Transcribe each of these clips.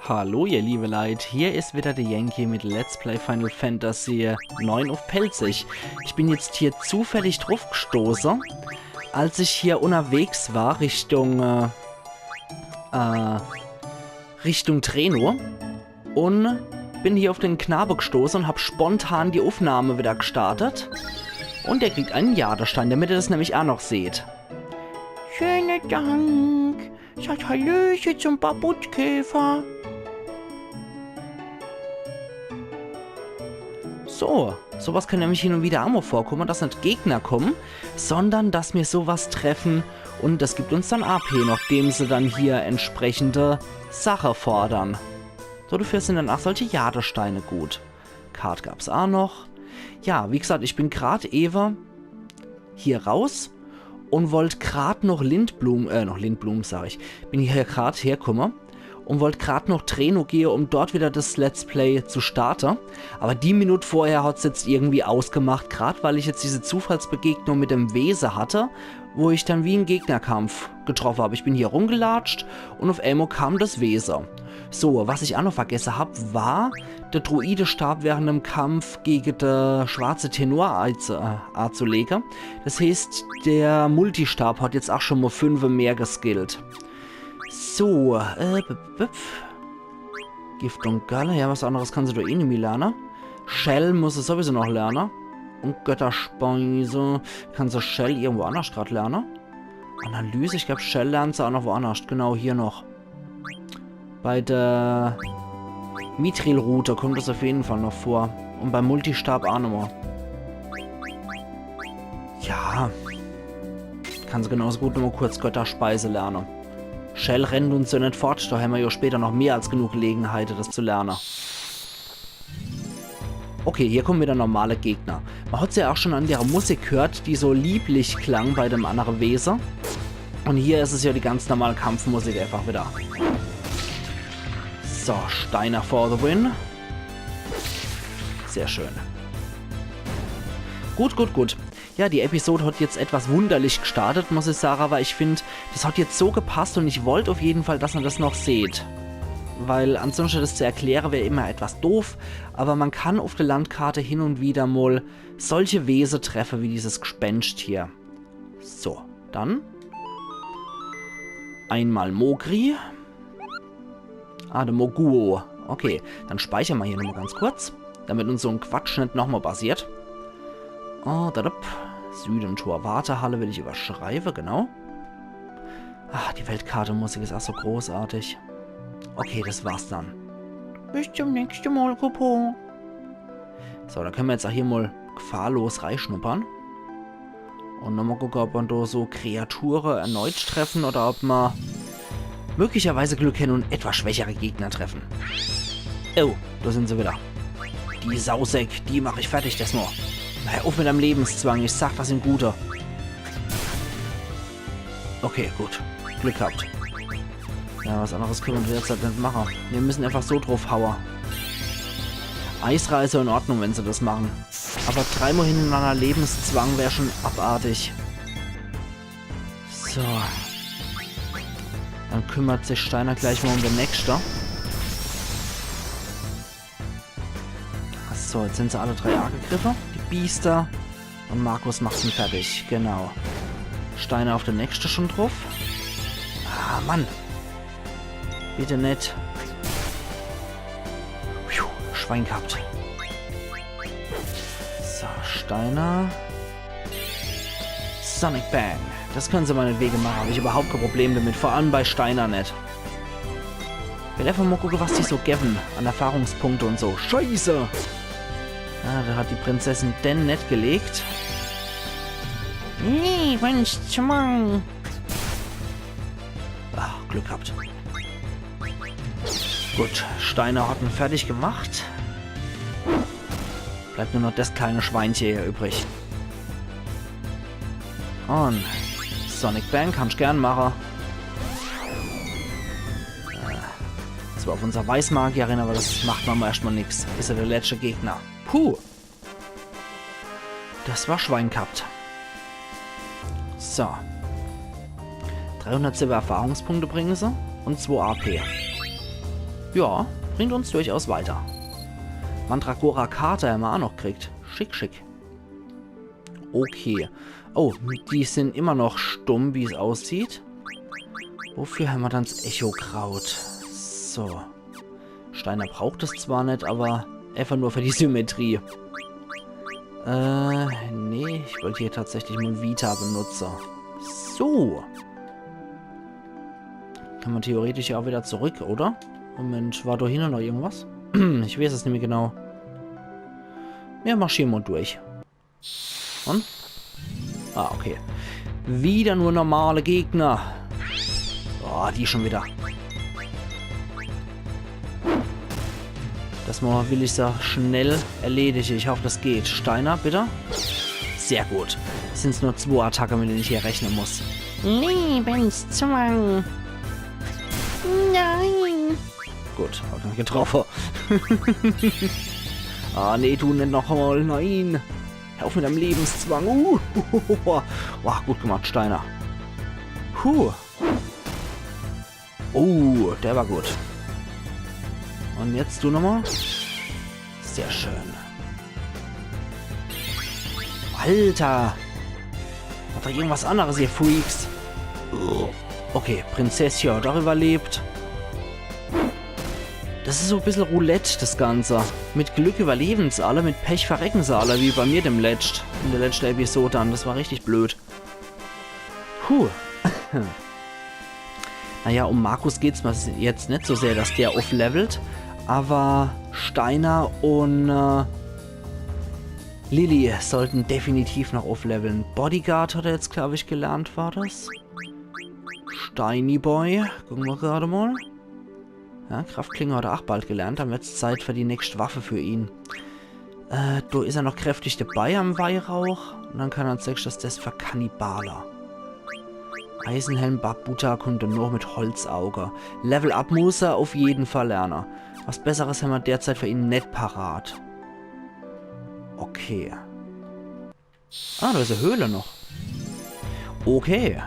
Hallo ihr liebe Leute, hier ist wieder der Yankee mit Let's Play Final Fantasy 9 auf Pelzig. Ich bin jetzt hier zufällig drauf gestoßen, als ich hier unterwegs war Richtung Treno und bin hier auf den Knabe gestoßen und habe spontan die Aufnahme wieder gestartet. Und der kriegt einen Jadestein, damit ihr das nämlich auch noch seht. Schönen Dank. Sagt Hallöchen zum Babutkäfer. So, sowas kann nämlich hin und wieder auch mal vorkommen, dass nicht Gegner kommen, sondern dass wir sowas treffen und das gibt uns dann AP, nachdem sie dann hier entsprechende Sache fordern. So, dafür sind dann auch solche Jadesteine gut. Card gab's auch noch. Ja, wie gesagt, ich bin gerade eben hier raus und wollte gerade noch Lindblumen sage ich. Bin hier gerade hergekommen und wollte gerade noch Treno gehen, um dort wieder das Let's Play zu starten. Aber die Minute vorher hat es jetzt irgendwie ausgemacht, gerade weil ich jetzt diese Zufallsbegegnung mit dem Wesen hatte, wo ich dann wie einen Gegnerkampf getroffen habe. Ich bin hier rumgelatscht und auf einmal kam das Wesen. So, was ich auch noch vergessen habe, war der Druidenstab während dem Kampf gegen den schwarze Tenor anzulegen. Das heißt, der Multistab hat jetzt auch schon mal 5 mehr geskillt. So, Gift und Galle, ja, was anderes kann sie doch eh nicht mehr lernen. Shell muss sie sowieso noch lernen. Und Götterspeise, kann sie Shell irgendwo anders gerade lernen. Analyse, ich glaube Shell lernt sie auch noch woanders, genau hier noch. Bei der Mithril-Route kommt das auf jeden Fall noch vor. Und beim Multistab auch nochmal. Ja, kann sie genauso gut nochmal kurz Götterspeise lernen. Shell rennt uns ja nicht fort, da haben wir ja später noch mehr als genug Gelegenheit, das zu lernen. Okay, hier kommen wieder normale Gegner. Man hat es ja auch schon an der Musik gehört, die so lieblich klang bei dem anderen Wesen. Und hier ist es ja die ganz normale Kampfmusik einfach wieder. So, Steiner for the win. Sehr schön. Gut, gut, gut. Ja, die Episode hat jetzt etwas wunderlich gestartet, muss ich sagen, aber ich finde, das hat jetzt so gepasst und ich wollte auf jeden Fall, dass man das noch seht. Weil ansonsten das zu erklären wäre immer etwas doof, aber man kann auf der Landkarte hin und wieder mal solche Wesen treffen wie dieses Gespenst hier. So, dann einmal Mogri. Ah, der Moguo. Okay, dann speichern wir hier nochmal ganz kurz, damit uns so ein Quatsch nicht nochmal passiert. Oh, Südentor, Wartehalle will ich überschreiben, genau. Ah, die Weltkarte-Musik ist auch so großartig. Okay, das war's dann. Bis zum nächsten Mal, Coupon. So, dann können wir jetzt auch hier mal gefahrlos reinschnuppern. Und nochmal gucken, ob wir da so Kreaturen erneut treffen oder ob wir möglicherweise Glück haben und etwas schwächere Gegner treffen. Oh, da sind sie wieder. Die Sausäck, die mache ich fertig, das nur. Hör auf mit deinem Lebenszwang, ich sag was im Guter. Okay, gut. Glück gehabt. Ja, was anderes können wir jetzt halt nicht machen. Wir müssen einfach so drauf hauen. Eisreise in Ordnung, wenn sie das machen. Aber 3-mal hintereinander Lebenszwang wäre schon abartig. So. Dann kümmert sich Steiner gleich mal um den Nächsten. So, jetzt sind sie alle 3 angegriffen. Die Biester. Und Markus macht ihn fertig. Genau. Steiner auf den Nächsten schon drauf. Ah, Mann. Bitte nicht. Puh, Schwein gehabt. So, Steiner. Sonic Bang. Das können sie meinetwegen machen. Habe ich überhaupt kein Problem damit. Vor allem bei Steiner nicht. Ich will einfach mal gucken, was die so geben. An Erfahrungspunkte und so. Scheiße. Ja, da hat die Prinzessin denn nett gelegt. Nee, Mensch, Mann. Ach, Glück gehabt. Gut, Steiner hat ihn fertig gemacht. Bleibt nur noch das kleine Schweinchen hier übrig. Und Sonic Bang kann ich gern machen. Zwar auf unser Weißmagierin, aber das macht man erstmal nichts. Ist ja der letzte Gegner. Puh. Das war Schwein gehabt. So. 307 Erfahrungspunkte bringen sie und 2 AP. Ja, bringt uns durchaus weiter. Mandragora Karte haben wir auch noch gekriegt. Schick, schick. Okay. Oh, die sind immer noch stumm, wie es aussieht. Wofür haben wir dann das Echo-Kraut? So. Steiner braucht es zwar nicht, aber einfach nur für die Symmetrie. Nee, ich wollte hier tatsächlich mal Vita benutzen. So. Kann man theoretisch ja auch wieder zurück, oder? Moment, war da hinten noch irgendwas? Ich weiß es nicht mehr genau. Ja, marschieren wir durch. Und? Ah, okay. Wieder nur normale Gegner. Oh, die schon wieder. Das mal will ich so schnell erledigen. Ich hoffe, das geht. Steiner, bitte? Sehr gut. Es sind nur 2 Attacken, mit denen ich hier rechnen muss. Lebenszwang. Nein. Gut, hat mich getroffen. Ah, nee, du nicht noch einmal. Nein. Hör auf mit deinem Lebenszwang. Wow, gut gemacht, Steiner. Oh, der war gut. Und jetzt du nochmal. Sehr schön. Alter. Hat doch irgendwas anderes, ihr Freaks. Okay, Prinzessin hat auch überlebt. Das ist so ein bisschen Roulette, das Ganze. Mit Glück überleben sie alle, mit Pech verrecken sie alle, wie bei mir in der letzten Episode dann. Das war richtig blöd. Naja, um Markus geht es jetzt nicht so sehr, dass der auflevelt. Aber Steiner und Lilly sollten definitiv noch aufleveln. Bodyguard hat er jetzt, glaube ich, gelernt, war das? Steiny Boy. Gucken wir gerade mal. Ja, Kraftklinge hat er auch bald gelernt. Dann wird es Zeit für die nächste Waffe für ihn. Da ist er noch kräftig dabei am Weihrauch. Und dann kann er als nächstes das für Kannibaler. Eisenhelm Babuta kommt dann nur mit Holzauge. Level Up muss er auf jeden Fall lernen. Was Besseres haben wir derzeit für ihn nicht parat. Okay. Ah, da ist eine Höhle noch. Okay.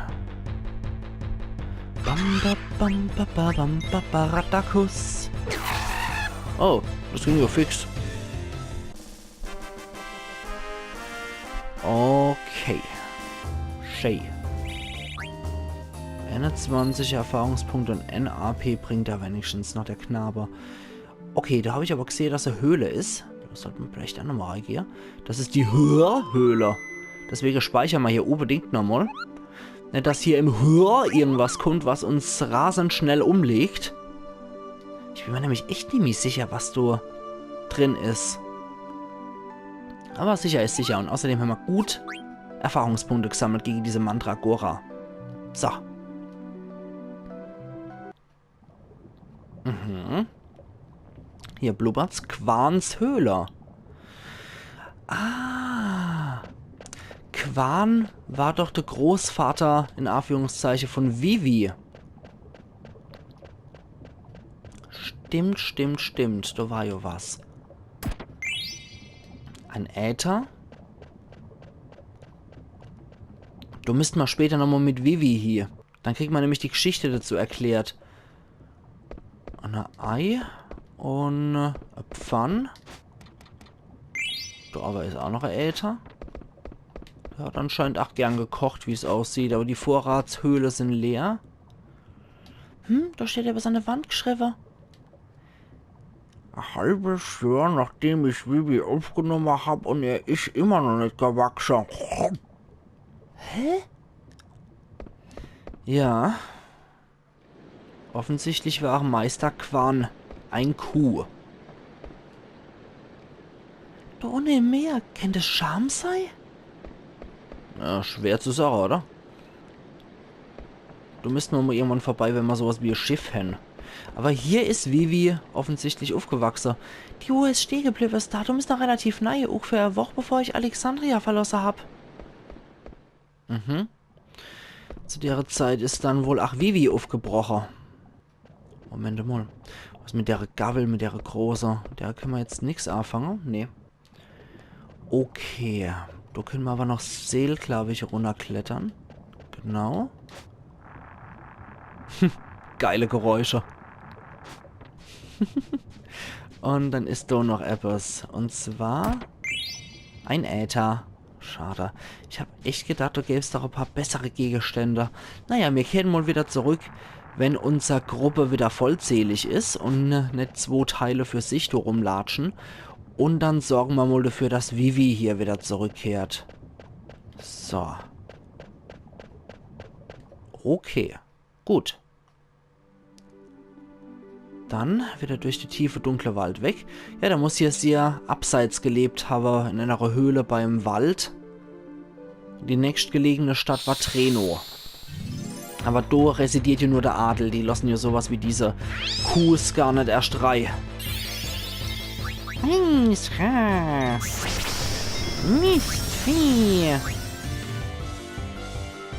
Ratakus. Oh, das ging ja fix. Okay. Shay. 21 Erfahrungspunkte und NAP bringt er wenigstens noch, der Knabe. Okay, da habe ich aber gesehen, dass eine Höhle ist. Das sollte man vielleicht auch nochmal reagieren. Das ist die Höhle. Deswegen speichern wir hier unbedingt nochmal. Nicht, dass hier im Hör irgendwas kommt, was uns rasend schnell umlegt. Ich bin mir nämlich echt nicht mehr sicher, was da drin ist. Aber sicher ist sicher. Und außerdem haben wir gut Erfahrungspunkte gesammelt gegen diese Mandragora. So. Hier blubbert's. Quans Höhle. Ah. Quan war doch der Großvater, in Anführungszeichen, von Vivi. Stimmt. Da war ja was. Ein Äther. Da müssten wir später nochmal mit Vivi hier. Dann kriegt man nämlich die Geschichte dazu erklärt. Ein Ei und ein Pfann. Da aber ist auch noch ein Äther. Der hat anscheinend auch gern gekocht, wie es aussieht. Aber die Vorratshöhle sind leer. Da steht ja was an der Wand geschrieben. Ein halbes Jahr, nachdem ich Vivi aufgenommen habe und er ist immer noch nicht gewachsen. Hä? Ja. Offensichtlich war Meister Quan ein Kuh. Da ohne im Meer, kennt es Scham sei? Ja, schwer zu sagen, oder? Du müssten wir mal irgendwann vorbei, wenn wir sowas wie ein Schiff haben. Aber hier ist Vivi offensichtlich aufgewachsen. Die Uhr ist stehen geblieben, das Datum ist noch relativ nahe, auch für eine Woche, bevor ich Alexandria verlassen habe. Zu der Zeit ist dann wohl auch Vivi aufgebrochen. Moment mal. Was mit der Gavel, mit der große? Der können wir jetzt nichts anfangen? Nee. Okay. Da können wir aber noch Seel, glaube ich, runterklettern. Genau. Geile Geräusche. Und dann ist da noch etwas. Und zwar ein Äther. Schade. Ich habe echt gedacht, da gäbe es doch ein paar bessere Gegenstände. Naja, wir kehren mal wieder zurück, wenn unsere Gruppe wieder vollzählig ist und nicht 2 Teile für sich da rumlatschen. Und dann sorgen wir mal dafür, dass Vivi hier wieder zurückkehrt. So. Okay. Gut. Dann wieder durch die tiefe, dunkle Wald weg. Ja, da muss hier sehr abseits gelebt haben, in einer Höhle beim Wald. Die nächstgelegene Stadt war Treno. Aber da residiert ja nur der Adel. Die lassen ja sowas wie diese Kuhs gar nicht erst rein. Mistvieh.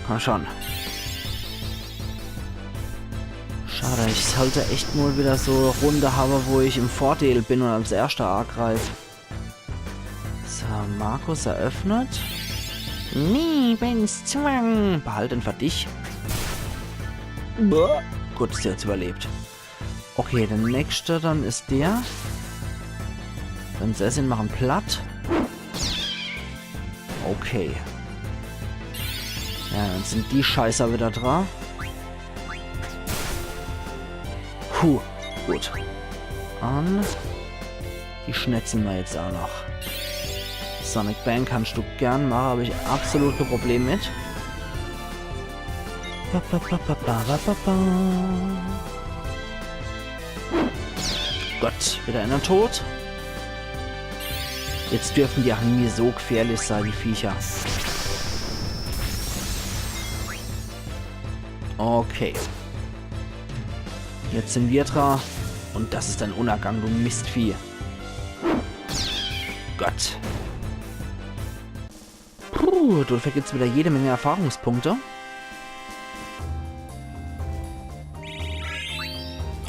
Komm schon. Schade, ich sollte echt mal wieder so Runde haben, wo ich im Vorteil bin und als erster angreife. So, Markus eröffnet. Lebenszwang. Behalten für dich. Gut, ist der jetzt überlebt. Okay, der nächste dann ist der. Prinzessin machen platt. Okay. Ja, dann sind die Scheißer wieder dran. Puh, gut. Und die schnetzen wir jetzt auch noch. Sonic Bang kannst du gern machen, habe ich absolut kein Problem mit. Gott, wieder einer tot. Jetzt dürfen die auch nie so gefährlich sein, die Viecher. Okay. Jetzt sind wir dran. Und das ist ein Untergang, du Mistvieh. Gott. Puh, dafür gibt es wieder jede Menge Erfahrungspunkte.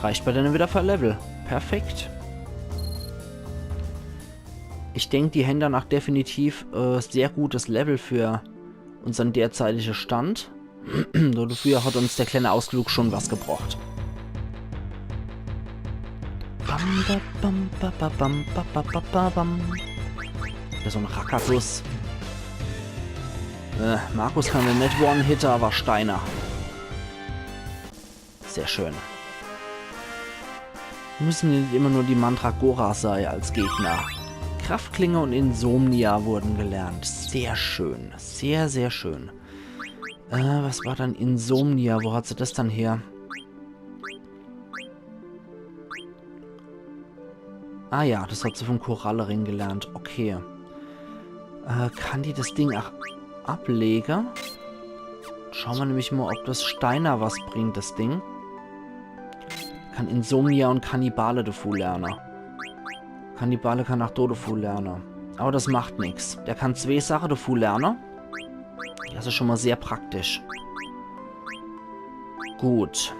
Reicht bei denen wieder für Level. Perfekt. Ich denke, die haben danach definitiv sehr gutes Level für unseren derzeitigen Stand. Dafür hat uns der kleine Ausflug schon was gebracht. Das ist so ein Rakatus. Markus kann den nicht One-Hitter, aber Steiner. Sehr schön. Müssen nicht immer nur die Mandragora sein als Gegner. Kraftklinge und Insomnia wurden gelernt. Sehr schön. Sehr, sehr schön. Was war dann Insomnia? Wo hat sie das dann her? Ah ja, das hat sie vom Korallering gelernt. Okay. Kann die das Ding auch ablegen? Schauen wir nämlich mal, ob das Steiner was bringt, das Ding. Kann Insomnia und Kannibale Defu lernen. Kannibale kann auch Dodefu lernen. Aber das macht nichts. Der kann 2 Sachen Defu lernen. Das ist schon mal sehr praktisch. Gut.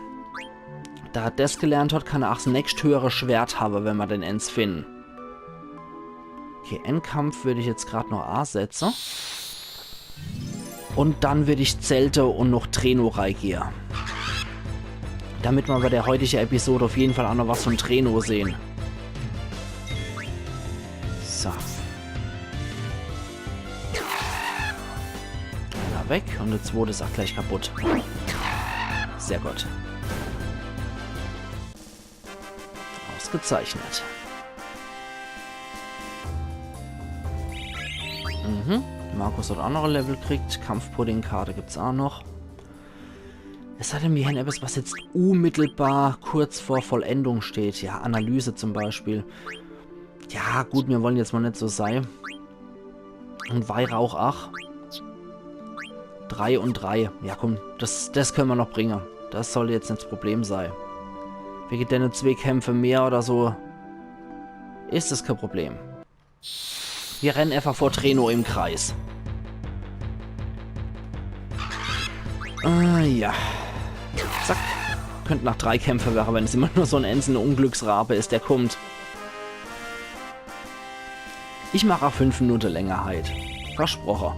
Da er das gelernt hat, kann er auch das nächsthöhere Schwert haben, wenn wir den Ends finden. Okay, Endkampf würde ich jetzt gerade noch A setzen. Und dann würde ich Zelte und noch Treno reingehen. Damit wir bei der heutigen Episode auf jeden Fall auch noch was von Treno sehen. So. Einer weg und der zweite ist auch gleich kaputt. Sehr gut. Ausgezeichnet. Markus hat auch noch ein Level gekriegt. Kampfpudding-Karte gibt es auch noch. Es hat mir etwas, was jetzt unmittelbar kurz vor Vollendung steht. Ja, Analyse zum Beispiel. Ja, gut, wir wollen jetzt mal nicht so sein. Und Weihrauch, ach. 3 und 3. Ja, komm, das können wir noch bringen. Das soll jetzt nicht das Problem sein. Wie geht denn 2 Kämpfe mehr oder so? Ist das kein Problem. Wir rennen einfach vor Treno im Kreis. Ja. Zack. Könnte nach 3 Kämpfen werden, wenn es immer nur so ein einzelner Unglücksrabe ist, der kommt. Ich mache auch 5 Minuten Längerheit. Versprochen.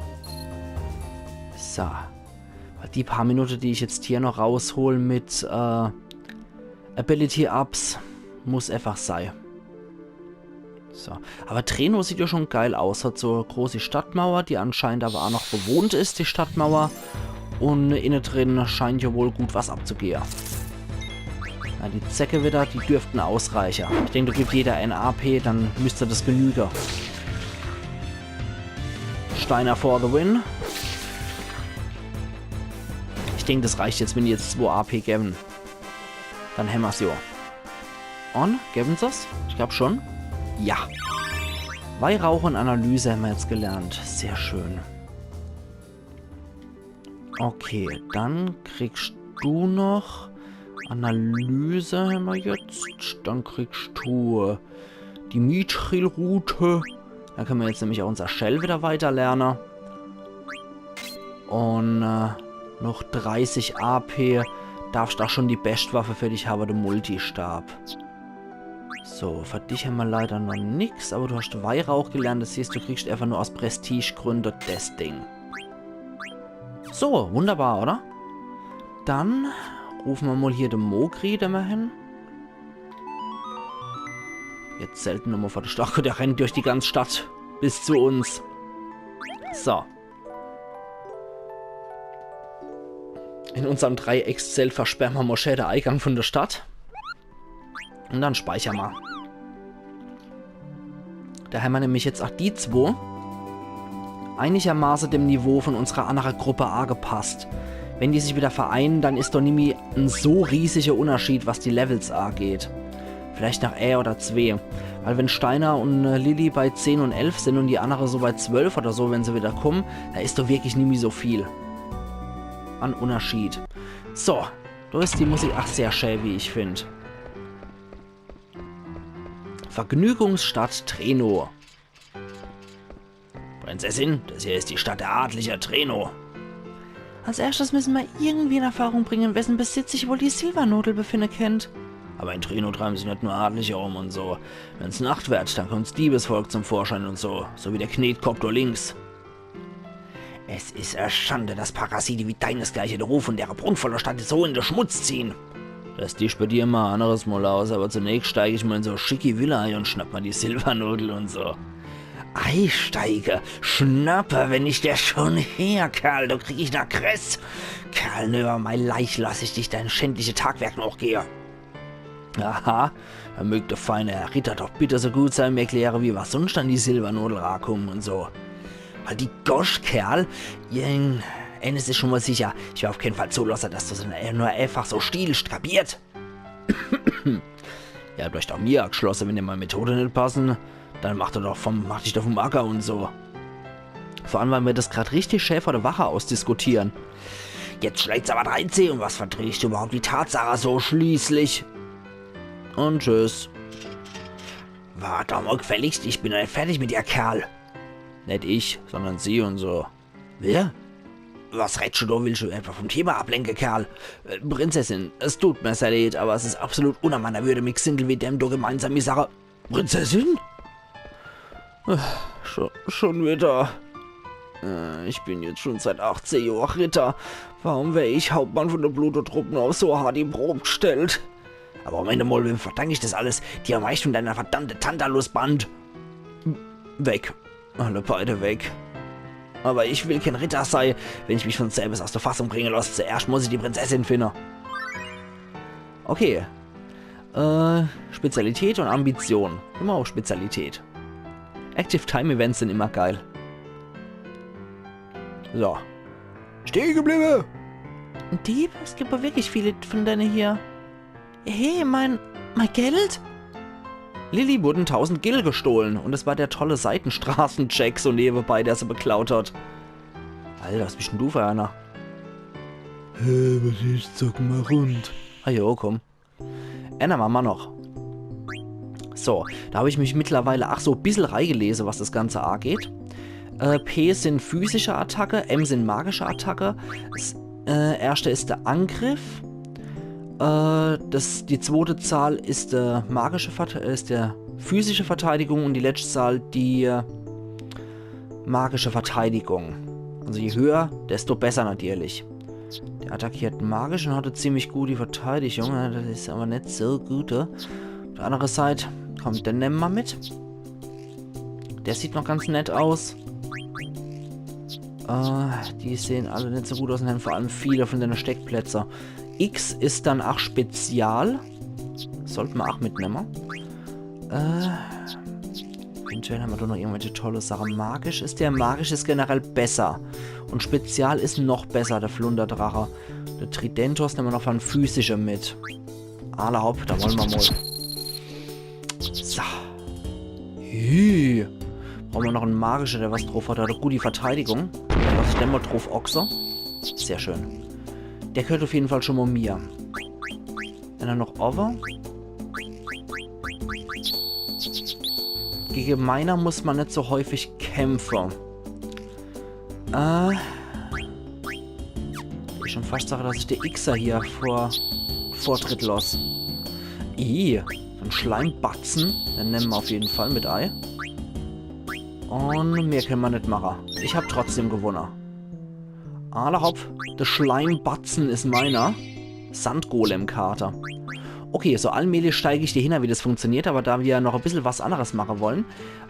So. Die paar Minuten, die ich jetzt hier noch raushole mit Ability Ups Muss einfach sein. So. Aber Treno sieht ja schon geil aus. Hat so eine große Stadtmauer, die anscheinend aber auch noch bewohnt ist, die Stadtmauer. Und innen drin scheint ja wohl gut was abzugehen. Ja, die Zecke wieder, die dürften ausreichen. Ich denke, da gibt jeder ein AP, dann müsste das genügen. Steiner for the win. Ich denke, das reicht jetzt, wenn die jetzt 2 AP geben. Dann haben wir es ja. Und? Geben sie es? Ich glaube schon. Ja. Weihrauch und Analyse haben wir jetzt gelernt. Sehr schön. Okay, dann kriegst du noch Analyse haben wir jetzt. Dann kriegst du die Mithril-Route. Dann können wir jetzt nämlich auch unser Shell wieder weiter lernen. Und noch 30 AP. Darfst auch schon die Bestwaffe für dich haben, der Multistab. So, für dich haben wir leider noch nichts, aber du hast Weihrauch gelernt. Das heißt, du kriegst einfach nur aus Prestigegründen das Ding. So, wunderbar, oder? Dann rufen wir mal hier den Mogri, den wir hin. Jetzt selten nochmal vor der Stadt. Der rennt durch die ganze Stadt bis zu uns. So. In unserem Dreieckszelt versperren wir mal schnell den Eingang von der Stadt. Und dann speichern wir. Da haben wir nämlich jetzt auch die 2 einigermaßen dem Niveau von unserer anderen Gruppe angepasst. Wenn die sich wieder vereinen, dann ist doch nicht mehr ein so riesiger Unterschied, was die Levels angeht. Vielleicht nach oder 2. Weil wenn Steiner und Lilly bei 10 und 11 sind und die andere so bei 12 oder so, wenn sie wieder kommen, da ist doch wirklich nicht mehr so viel an Unterschied. So, da ist die Musik auch sehr schön, wie ich finde. Vergnügungsstadt Treno. Prinzessin, das hier ist die Stadt der Adliger Treno. Als erstes müssen wir irgendwie in Erfahrung bringen, wessen Besitz sich wohl die Silbernodel befindet kennt. Aber in Treno treiben sich nicht nur Adlige um und so. Wenn's Nacht wird, dann kommt's Diebesvolk zum Vorschein und so. So wie der Knetkopf da links. Es ist eine Schande, dass Parasite wie deinesgleiche den Ruf und deren prunkvoller Stadt so in den Schmutz ziehen. Das dich bei dir mal anderes Mal aus, aber zunächst steige ich mal in so schicke Villa ein und schnapp mal die Silbernodel und so. Einsteige, schnappe, wenn ich der schon her, Kerl, da krieg ich nach Kress. Kerl, über mein Leich lass ich dich dein schändliche Tagwerk noch gehen. Aha, dann mögt der feine Herr Ritter doch bitte so gut sein, mir erkläre, wie was sonst an die Silbernodel rankommen und so. Weil die Gosch, Kerl, eines ist schon mal sicher, ich werde auf keinen Fall zulassen, dass du nur einfach so stiehlst, kapiert? Ja, du hast doch mir geschlossen, wenn dir meine Methode nicht passen, dann mach dich doch vom Acker und so. Vor allem, weil wir das gerade richtig schön vor der Wache ausdiskutieren. Jetzt schlägt's aber 13 und was verdrehst du überhaupt die Tatsache so schließlich? Und tschüss. Warte doch mal gefälligst, ich bin noch nicht fertig mit dir, Kerl. Nicht ich, sondern sie und so. Wer? Was redest du da? Willst du etwa vom Thema ablenken, Kerl? Prinzessin, es tut mir sehr leid, aber es ist absolut unter meiner Würde, mit Xindel wie dem du gemeinsam die Sache... Prinzessin? Schon wieder. Ich bin jetzt schon seit 18 Jahren Ritter. Warum wäre ich Hauptmann von der Blutertruppen auf so hart die Probe gestellt? Aber am Ende mal, wem verdanke ich das alles? Die Erreichung deiner verdammte Tantalus-Band. Weg. Alle beide weg. Aber ich will kein Ritter sein, wenn ich mich von selbst aus der Fassung bringen lasse. Zuerst muss ich die Prinzessin finden. Okay. Spezialität und Ambition. Immer auch Spezialität. Active Time Events sind immer geil. So. Stehen geblieben! Ein Dieb? Es gibt aber wirklich viele von denen hier. Hey, mein Geld? Lilly wurden 1000 Gil gestohlen und es war der tolle Seitenstraßen-Jack so nebenbei, der sie beklaut hat. Alter, was bist denn du für einer? Was ist, sag mal rund. Ah jo, komm. Einer machen wir noch. So, da habe ich mich mittlerweile so ein bisschen reingelesen, was das Ganze angeht. P sind physische Attacke, M sind magische Attacke. Das erste ist der Angriff. Die zweite Zahl ist der physische Verteidigung und die letzte Zahl die magische Verteidigung. Also je höher, desto besser natürlich. Der attackiert magisch und hatte ziemlich gut die Verteidigung. Das ist aber nicht so gut. Auf der Andere Seite. Kommt, den nehmen wir mit. Der sieht noch ganz nett aus. Die sehen alle nicht so gut aus und haben vor allem viele von den Steckplätzen. X ist dann auch Spezial. Sollten wir auch mitnehmen. Eventuell haben wir doch noch irgendwelche tolle Sachen. Magisch ist generell besser. Und Spezial ist noch besser, der Flunderdrache. Der Tridentos nehmen wir noch von physischer mit. Allerhaupt, da wollen wir mal. So. Brauchen wir noch einen magischer, der was drauf hat. Der hat gut die Verteidigung. Was stellen wir drauf? Ochser. Sehr schön. Der gehört auf jeden Fall schon mal mir. Dann noch Over. Gegen meiner muss man nicht so häufig kämpfen. Ich schon fast sage, dass ich der Xer hier Vortritt los. So ein Schleimbatzen. Den nehmen wir auf jeden Fall mit Ei. Und mehr können wir nicht machen. Ich habe trotzdem gewonnen. Allerhaupt, der Schleimbatzen ist meiner. Sandgolem-Karte. Okay, so allmählich steige ich dir hin, wie das funktioniert, aber da wir noch ein bisschen was anderes machen wollen,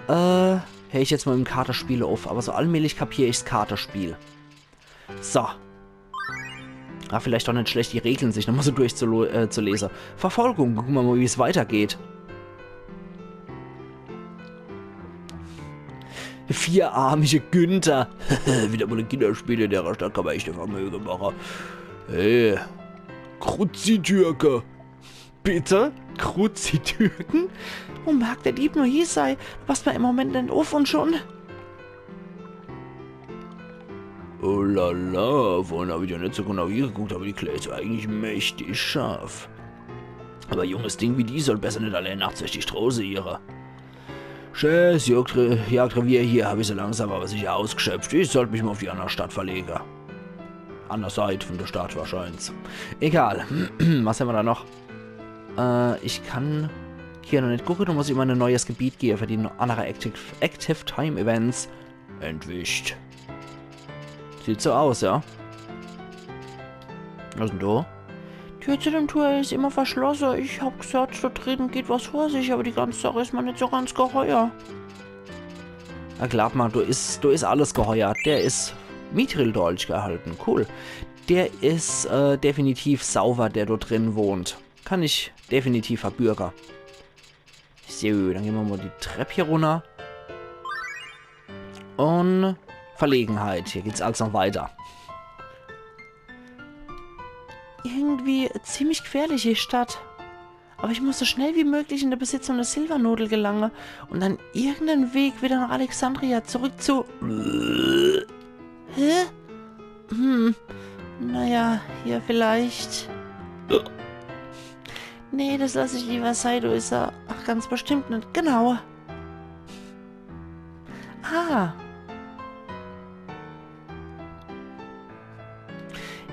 höre ich jetzt mal im Kartenspiel auf. Aber so allmählich kapiere ich das Kartenspiel. So. Ja, vielleicht doch nicht schlecht, die Regeln sich nochmal so durchzulesen. Verfolgung, gucken wir mal, wie es weitergeht. Vierarmige Günther. Wieder mal ein Kinderspiel in der Stadt, kann man echt ein Vermögen machen. Hey, Kruzitürke. Bitte? Kruzitürken? Wo mag der Dieb nur hier sei? Was mir im Moment nicht auf und schon? Oh la la, vorhin habe ich ja nicht so genau hier geguckt, aber die Klee ist eigentlich mächtig scharf. Aber junges Ding wie die soll besser nicht allein nachts durch die Straße irren. Scheiß Jagdrevier hier habe ich so langsam aber sicher ausgeschöpft. Ich sollte mich mal auf die andere Stadt verlegen. An der Seite von der Stadt wahrscheinlich. Egal. Was haben wir da noch? Ich kann hier noch nicht gucken. Da muss ich immer ein neues Gebiet gehen für die andere Active Time Events. Entwischt. Sieht so aus, ja? Was ist denn da? Tür zu dem Tor ist immer verschlossen. Ich hab gesagt, da drin geht was vor sich, aber die ganze Sache ist mir nicht so ganz geheuer. Ja, glaub mal, du ist alles geheuer. Der ist Mithril-Dolch gehalten. Cool. Der ist definitiv sauber, der dort drin wohnt. Kann ich definitiv verbürgern. So, dann gehen wir mal die Treppe hier runter. Und Verlegenheit. Hier geht's alles noch weiter. Irgendwie ziemlich gefährliche Stadt. Aber ich muss so schnell wie möglich in der Besitzung der Silbernodel gelangen und dann irgendeinen Weg wieder nach Alexandria zurück zu... Hä? Naja, hier vielleicht... Nee, das lasse ich lieber sein, du ist er... Ach, ganz bestimmt nicht. Genau. Ah.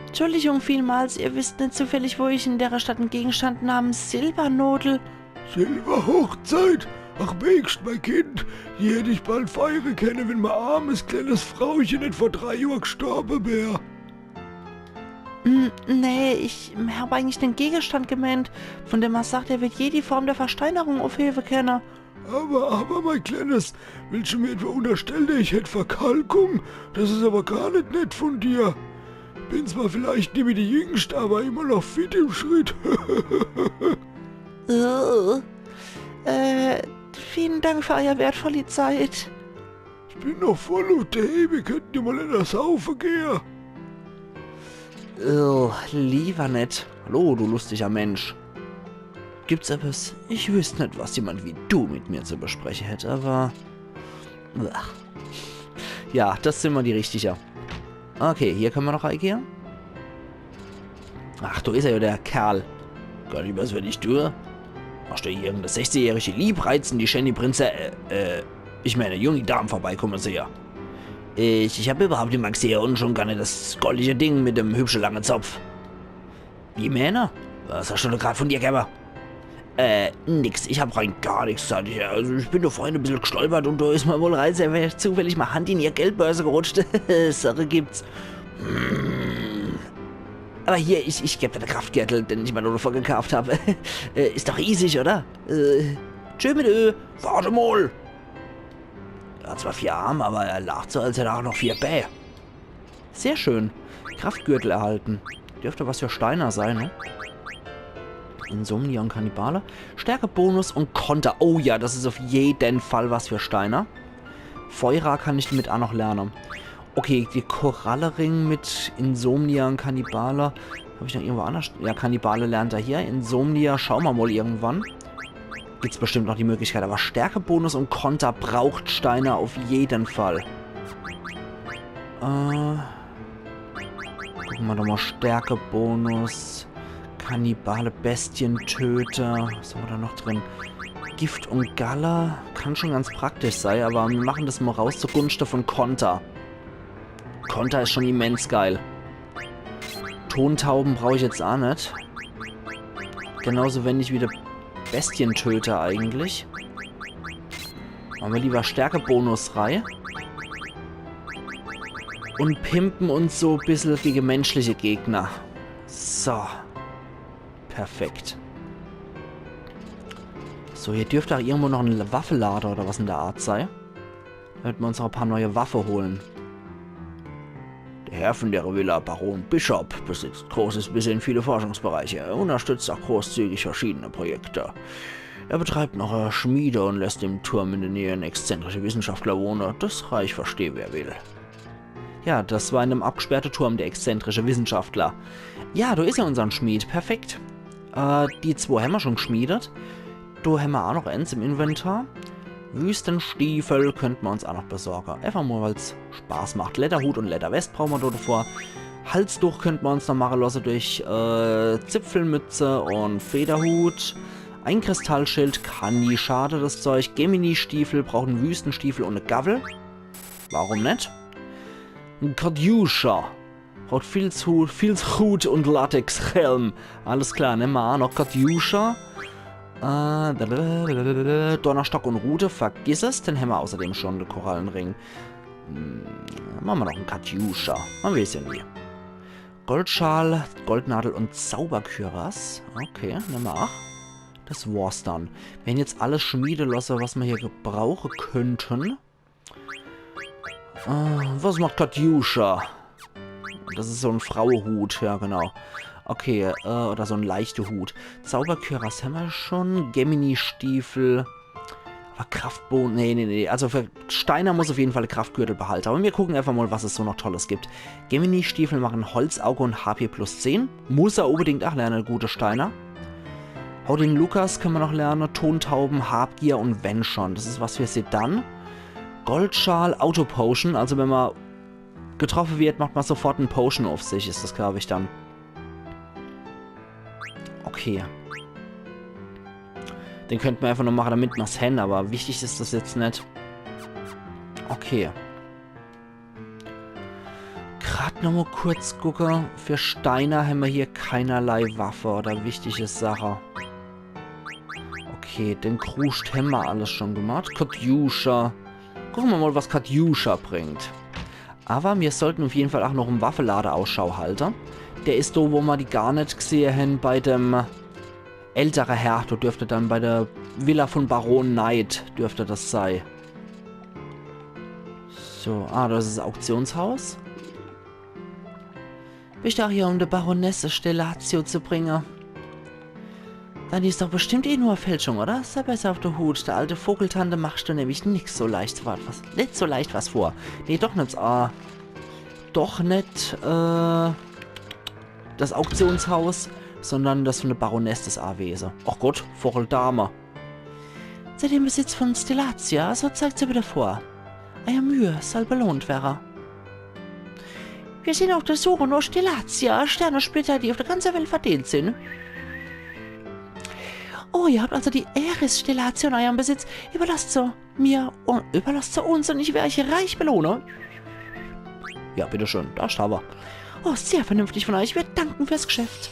Entschuldigung vielmals, ihr wisst nicht zufällig, wo ich in der Stadt einen Gegenstand namens Silbernodel... Silberhochzeit? Ach Mägst, mein Kind, die hätte ich bald feiern können, wenn mein armes kleines Frauchen nicht vor 3 Jahren gestorben wäre. Nee, ich habe eigentlich den Gegenstand gemeint, von dem man sagt, er wird je die Form der Versteinerung aufheben können. Aber, mein Kleines, willst du mir etwa unterstellen, ich hätte Verkalkung? Das ist aber gar nicht nett von dir. Bin zwar vielleicht nicht mehr die Jüngste, aber immer noch fit im Schritt. Vielen Dank für eure wertvolle Zeit. Ich bin noch voll auf der Hebe, wir könnten ja mal in das Saufen gehen. Lieber nicht. Hallo, du lustiger Mensch. Gibt's etwas? Ich wüsste nicht, was jemand wie du mit mir zu besprechen hätte, aber... Ach. Ja, das sind wir die Richtiger. Okay, hier können wir noch reingehen. Ach, du ist ja der Kerl. Gar nicht was, wenn ich tue. Machst du irgendeine 16-jährige Liebreizen, die Shandy Prinze, ich meine, junge Damen vorbeikommen sehr. Ich habe überhaupt nicht gesehen und schon gar nicht das goldige Ding mit dem hübschen langen Zopf. Wie Männer? Was hast du denn gerade von dir gegeben? Nix. Ich habe rein gar nichts, sag ich. Also ich bin da vorhin ein bisschen gestolpert und da ist mir wohl rein zufällig mal Hand in ihr Geldbörse gerutscht. Sache gibt's. Aber hier, ich gebe dir den Kraftgürtel, den ich mir nur davor gekauft habe. Ist doch riesig, oder? Tschö mit Ö. Warte mal. Er hat zwar 4 Arme, aber er lacht so, als hätte er auch noch 4 Bä. Sehr schön. Kraftgürtel erhalten. Dürfte was für Steiner sein, ne? Insomnia und Kannibale. Stärkebonus und Konter. Oh ja, das ist auf jeden Fall was für Steiner. Feuer kann ich mit auch noch lernen. Okay, die Korallering mit Insomnia und Kannibale. Habe ich noch irgendwo anders? Ja, Kannibale lernt er hier. Insomnia schauen wir mal irgendwann. Gibt es bestimmt noch die Möglichkeit. Aber Stärkebonus und Konter braucht Steiner auf jeden Fall. Gucken wir doch mal. Stärkebonus. Kannibale, Bestientöter. Was haben wir da noch drin? Gift und Galle. Kann schon ganz praktisch sein, aber wir machen das mal raus zugunsten von Konter. Konter ist schon immens geil. Tontauben brauche ich jetzt auch nicht. Genauso wenig wie der Bestientöter eigentlich. Machen wir lieber Stärkebonus-Reihe. Und pimpen uns so ein bisschen gegen menschliche Gegner. So. Perfekt. So, hier dürfte auch irgendwo noch ein Waffenlader oder was in der Art sein. Damit wir uns noch ein paar neue Waffen holen. Der Herr von der Villa, Baron Bishop, besitzt großes Wissen in viele Forschungsbereiche. Er unterstützt auch großzügig verschiedene Projekte. Er betreibt noch eine Schmiede und lässt im Turm in der Nähe einen exzentrischen Wissenschaftler wohnen. Das Reich verstehe, wer will. Ja, das war in einem abgesperrten Turm der exzentrische Wissenschaftler. Ja, da ist ja unser Schmied. Perfekt. Die 2 haben wir schon geschmiedet. Da haben wir auch noch eins im Inventar. Wüstenstiefel könnten wir uns auch noch besorgen. Einfach mal, weil es Spaß macht. Lederhut und Lederwest brauchen wir da davor. Halstuch könnten wir uns noch machen lassen durch Zipfelmütze und Federhut. Ein Kristallschild kann nie schade, das Zeug. Gemini-Stiefel brauchen Wüstenstiefel und eine Gavel. Warum nicht? Ein Katjuscha. Braucht Filzhut und Latexhelm. Alles klar, nehmen wir auch noch Katjuscha. Donnerstock und Rute, vergiss es. Den haben wir außerdem schon, den Korallenring. Machen wir noch einen Katjuscha. Man weiß ja nie. Goldschal, Goldnadel und Zauberküras. Okay, nehmen wir auch. Das war's dann. Wir haben jetzt alles Schmiedelasse, was wir hier gebrauchen könnten. Was macht Katjuscha? Das ist so ein Frauenhut, ja genau. Okay, oder so ein leichter Hut. Zauberküras haben wir schon. Gemini-Stiefel. Aber Kraftbogen. Nee. Also für Steiner muss auf jeden Fall eine Kraftgürtel behalten. Aber wir gucken einfach mal, was es so noch Tolles gibt. Gemini-Stiefel machen Holzauge und HP plus 10. Muss er unbedingt auch lernen, gute Steiner. Hauding Lukas können wir noch lernen. Tontauben, Habgier und wenn schon. Das ist was für Sedan. Goldschal, Autopotion. Also wenn man getroffen wird, macht man sofort einen Potion auf sich. Ist das, glaube ich, dann. Okay. Den könnten wir einfach noch machen, damit wir es haben, aber wichtig ist das jetzt nicht. Okay. Gerade noch mal kurz gucken. Für Steiner haben wir hier keinerlei Waffe oder wichtige Sache. Okay, den Kruscht haben wir alles schon gemacht. Katjuscha. Gucken wir mal, was Katjuscha bringt. Aber wir sollten auf jeden Fall auch noch im Waffenlader Ausschau halten. Der ist da, wo wir die gar nicht gesehen haben, bei dem älteren Herr. Da dürfte dann bei der Villa von Baron Knight dürfte das sein. So, das ist das Auktionshaus. Bist du auch hier, um der Baronesse Stellatio zu bringen? Dann ist doch bestimmt eh nur Fälschung, oder? Sei besser auf der Hut. Der alte Vogeltante machst du nämlich nicht so leicht was vor. Nee, doch nicht. Doch nicht das Auktionshaus, sondern das von der Baroness des Awese. Ach Gott, Vogeldame. Seit dem Besitz von Stellatia, so zeigt sie wieder vor. Euer Mühe soll belohnt werden. Wir sind auf der Suche nach Stellatia, Sternensplitter, die auf der ganzen Welt verdient sind. Oh, ihr habt also die Eris-Stellation in eurem Besitz. Überlasst sie mir und überlasst sie uns und ich werde euch reich belohnen. Ja, bitteschön, da ist aber. Oh, sehr vernünftig von euch. Wir danken fürs Geschäft.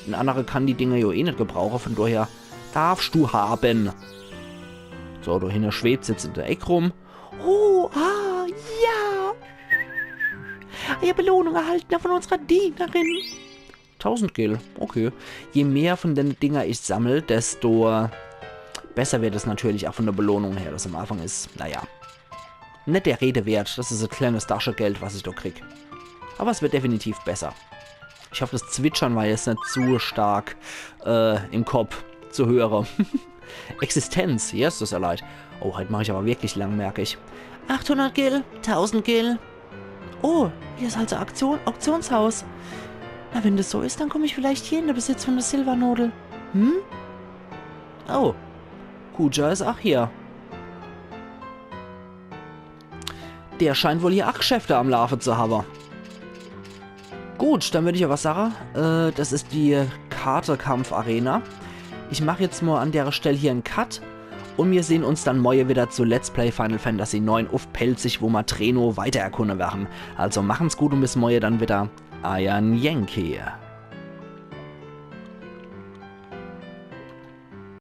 Ein anderer kann die Dinge ja eh nicht gebrauchen, von daher darfst du haben. So, da hinten schwebt sitzt in der Ecke rum. Oh, ja. Ihr Belohnung erhalten von unserer Dienerin. 1000 Gil, okay. Je mehr von den Dinger ich sammle, desto besser wird es natürlich auch von der Belohnung her. Das am Anfang ist, naja, nicht der Rede wert. Das ist ein kleines Taschengeld, was ich da krieg. Aber es wird definitiv besser. Ich hoffe, das Zwitschern war jetzt nicht zu stark im Kopf zu hören. Existenz, hier ist das ja leid. Oh, heute mache ich aber wirklich lang, merke ich. 800 Gil, 1000 Gil. Oh, hier ist halt so Auktionshaus. Na, wenn das so ist, dann komme ich vielleicht hier in den Besitz von der Silbernodel. Hm? Oh, Kuja ist auch hier. Der scheint wohl hier auch Geschäfte am Laufen zu haben. Gut, dann würde ich aber sagen, das ist die Karte-Kampf-Arena. Ich mache jetzt mal an der Stelle hier einen Cut. Und wir sehen uns dann morgen wieder zu Let's Play Final Fantasy 9 auf Pelzig, wo wir Treno weiter erkunden werden. Also machen's gut und bis morgen dann wieder. Euer Yankee.